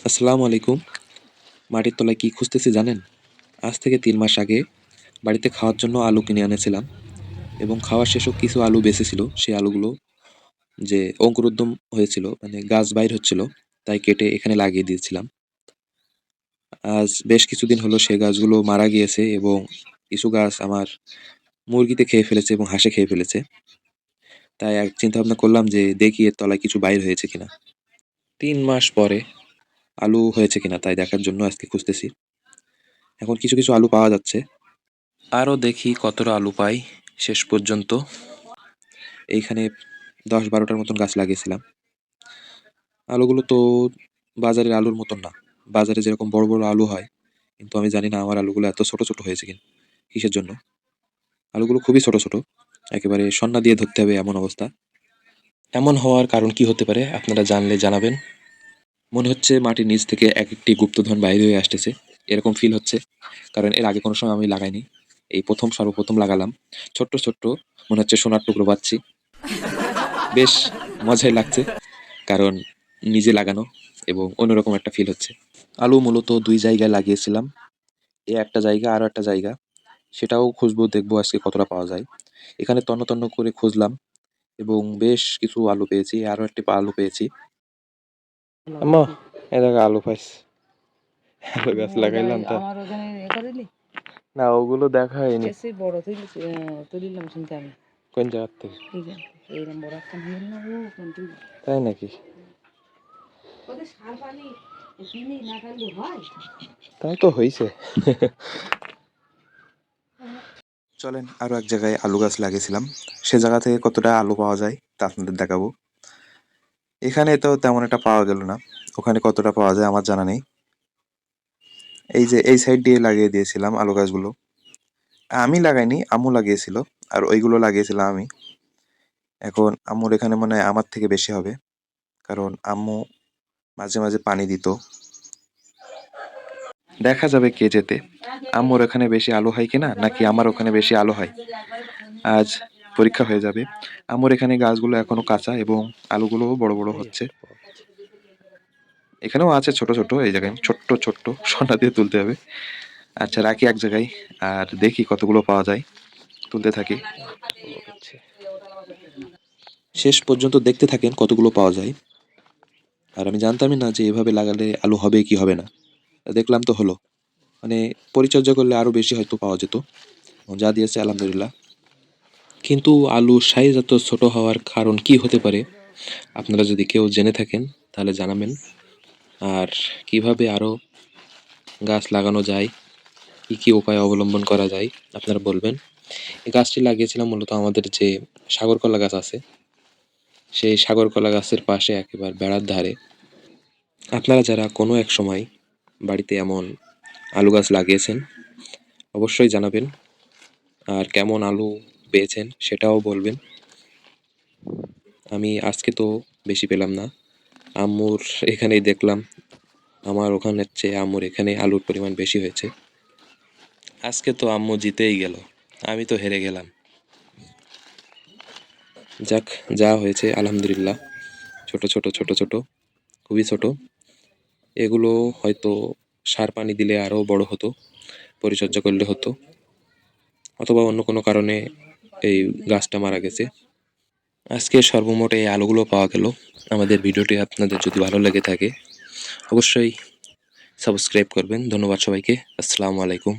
আসসালামু আলাইকুম। মাটির তলায় কি খুঁজতেছি জানেন? আজ থেকে ৩ মাস আগে বাড়িতে খাওয়ার জন্য আলু কিনে এনেছিলাম এবং খাওয়া শেষেও কিছু আলু বেঁচে ছিল। সেই আলুগুলো যে অঙ্কুরোদ্গম হয়েছিল, মানে গাছ বাইর হচ্ছিল, তাই কেটে এখানে লাগিয়ে দিয়েছিলাম। আজ বেশ কিছুদিন হলো সে গাছগুলো মারা গিয়েছে এবং কিছু গাছ আমার মুরগিতে খেয়ে ফেলেছে এবং হাঁসে খেয়ে ফেলেছে। তাই এক চিন্তা ভাবনা করলাম যে দেখি এর তলায় কিছু বাইর হয়েছে কিনা। ৩ মাস পরে আলু হয়েছে কিনা তাই দেখার জন্য আজকে খুঁজতেছি। এখন কিছু, কিছু আলু পাওয়া যাচ্ছে। আরও দেখি কতটা আলু পাই শেষ পর্যন্ত। এইখানে ১০-১২টার মতন গাছ লাগিয়েছিলাম। আলুগুলো তো বাজারের আলুর মতন না। বাজারে যেরকম বড়, বড় আলু হয়, কিন্তু আমি জানি না আমার আলুগুলো এত ছোট, ছোট হয়েছে কিসের জন্য? আলুগুলো খুবই ছোট, ছোট। একেবারে সন্না দিয়ে ধরতে হবে এমন অবস্থা। এমন হওয়ার কারণ কি হতে পারে আপনারা জানলে জানাবেন। মনে হচ্ছে মাটির নিচ থেকে একেকটি গুপ্তধন বাইর হয়ে আসতেছে। এরকম ফিল হচ্ছে। কারণ এর আগে কোনো সময় আমি লাগাইনি। এই সর্বপ্রথম লাগালাম। ছোট্ট, ছোট্ট মনে হচ্ছে সোনার টুকরো পাচ্ছি। বেশ মজাই লাগছে। কারণ নিজে লাগানো এবং অন্যরকম একটা ফিল হচ্ছে। আলু মূলত ২ জায়গায় লাগিয়েছিলাম। একটা জায়গা আরো একটা জায়গা। সেটাও খুঁজবো, দেখবো আজকে কতটা পাওয়া যায়। এখানে তন্ন তন্ন করে খুঁজলাম এবং বেশ কিছু আলু পেয়েছি। আরো একটি আলু পেয়েছি। আম্মা, এই দেখো আলু পাইছি। আলু গাছ লাগাইলাম তো। আমার ওখানে করিলি না, ওগুলো দেখা হয়নি। এসে বড় তুলিলাম শুনতে আমি। কোন জায়গার থেকে? এইরকম বড় একটা মিল না ও তুলি তাই নাকি? ওদের সার পানি চিনি না খাইলে হয়? তাই তো হইছে। চলেন আরো এক জায়গায় আলু গাছ লাগিয়েছিলাম। সে জায়গা থেকে কতটা আলু পাওয়া যায় তা আপনাদের দেখাবো। এখানে তো তেমন একটা পাওয়া গেল না। ওখানে কতটা পাওয়া যায় আমার জানা নেই। এই যে এই সাইড দিয়ে লাগিয়ে দিয়েছিলাম আলু গাছগুলো। আমি লাগাইনি, আম্মু লাগিয়েছিল। আর ওইগুলো লাগিয়েছিলাম আমি। এখন আম্মুর এখানে মনে হয় আমার থেকে বেশি হবে। কারণ আম্মু মাঝে, মাঝে পানি দিত। দেখা যাবে কে জেতে। আম্মুর ওখানে বেশি আলু হয় কিনা, নাকি আমার ওখানে বেশি আলু হয়। আজ পরীক্ষা হয়ে যাবে। আম্মুর এখানে গাছগুলো এখনো কাঁচা এবং আলুগুলোও বড়, বড় হচ্ছে। এখানেও আছে ছোট, ছোট। এই জায়গায় ছোট্ট, ছোট্ট সোনা দিয়ে তুলতে হবে। আচ্ছা, রাখি এক জায়গায় আর দেখি কতগুলো পাওয়া যায়। তুলতে থাকি। শেষ পর্যন্ত দেখতে থাকেন কতগুলো পাওয়া যায়। আর আমি জানতামই না যে এভাবে লাগালে আলু হবে কি হবে না। দেখলাম তো হলো। মানে পরিচর্যা করলে আরো বেশি হয়তো পাওয়া যেত। যা দিয়েছে আলহামদুলিল্লাহ। কিন্তু আলুর সাইজ এত ছোট হওয়ার কারণ কি হতে পারে? আপনারা যদি কেউ জেনে থাকেন তাহলে জানাবেন। আর কিভাবে আরো গাছ লাগানো যায়, কি, কি উপায় অবলম্বন করা যায় আপনারা বলবেন। এই গাছটি লাগিয়েছিলাম মূলত আমাদের যে সাগরকলা গাছ আছে, সেই সাগরকলা গাছের পাশে একেবারে বেড়ার ধারে। আপনারা যারা কোনো এক সময় বাড়িতে এমন আলু গাছ লাগিয়েছেন অবশ্যই জানাবেন। আর কেমন আলু পেয়েছেন সেটাও বলবেন। আমি আজকে তো বেশি পেলাম না। আম্মুর এখানেই দেখলাম আমার ওখানের চেয়ে আম্মুর এখানে আলুর পরিমাণ বেশি হয়েছে। আজকে তো আম্মু জিতেই গেল, আমি তো হেরে গেলাম। যাক, যা হয়েছে আলহামদুলিল্লাহ। ছোট ছোট ছোট ছোট, খুবই ছোট। এগুলো হয়তো সার পানি দিলে আরো বড় হতো, পরিচর্যা করলে হতো, অথবা অন্য কোনো কারণে এই গাছটা মারা গেছে। আজকে সর্বমোট এই আলুগুলো পাওয়া গেল। আমাদের ভিডিওটি আপনাদের যদি ভালো লেগে থাকে অবশ্যই সাবস্ক্রাইব করবেন। ধন্যবাদ সবাইকে। আসসালামু আলাইকুম।